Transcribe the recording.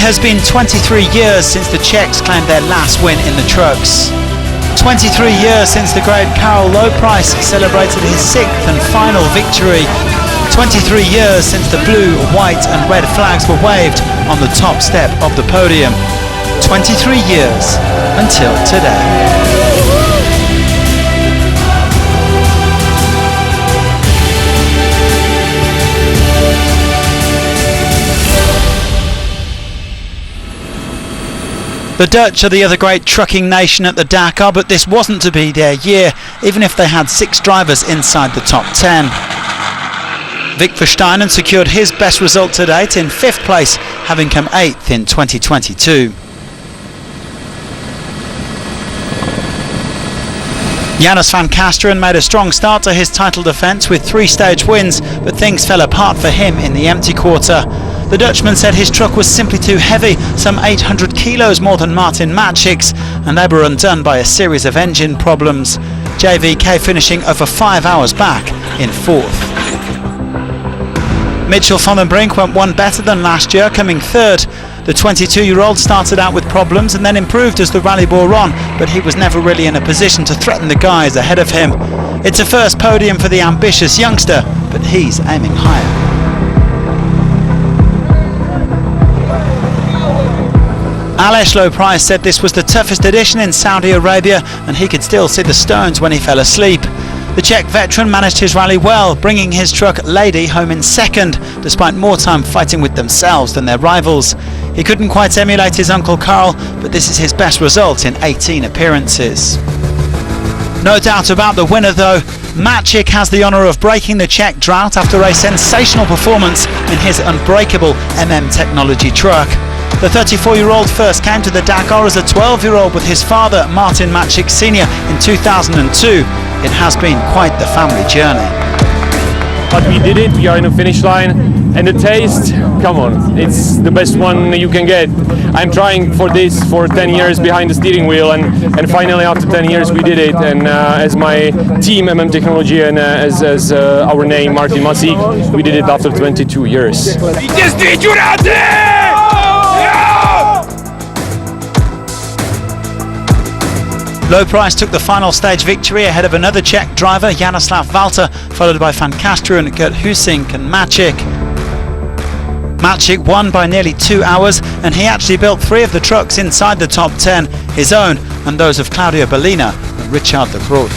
has been 23 years since the Czechs claimed their last win in the trucks. 23 years since the great Karel Lowprice celebrated his 6th and final victory. 23 years since the blue, white and red flags were waved on the top step of the podium. 23 years until today. The Dutch are the other great trucking nation at the Dakar, but this wasn't to be their year, even if they had 6 drivers inside the top 10. Vic Verstuynen secured his best result to date in 5th place, having come 8th in 2022. Jonas van Kasteren made a strong start to his title defence with 3 stage wins, but things fell apart for him in the empty quarter. The Dutchman said his truck was simply too heavy, some 800 kilos more than Martin Matchik's, and they were undone by a series of engine problems. JVK finishing over 5 hours back in 4th. Mitchell van den Brink went one better than last year, coming 3rd. The 22-year-old started out with problems and then improved as the rally bore on, but he was never really in a position to threaten the guys ahead of him. It's a first podium for the ambitious youngster, but he's aiming higher. Alesh Lowprice said this was the toughest edition in Saudi Arabia and he could still see the stones when he fell asleep. The Czech veteran managed his rally well, bringing his truck Lady home in 2nd, despite more time fighting with themselves than their rivals. He couldn't quite emulate his uncle Karl, but this is his best result in 18 appearances. No doubt about the winner though. Matchik has the honour of breaking the Czech drought after a sensational performance in his unbreakable technology truck. The 34-year-old first came to the Dakar as a 12-year-old with his father, Martin Matchik Sr. in 2002. It has been quite the family journey. But we did it, we are in the finish line, and the taste, come on, it's the best one you can get. I'm trying for this for 10 years behind the steering wheel, and finally after 10 years we did it, and as my team Technology and as our name Martin Masík, we did it after 22 years. Lowprice took the final stage victory ahead of another Czech driver, Jaroslav Valter, followed by Van Kasteren, Gert Husink and Matchik. Matchik won by nearly 2 hours, and he actually built 3 of the trucks inside the top 10, his own and those of Claudio Bellina and Richard de Groot.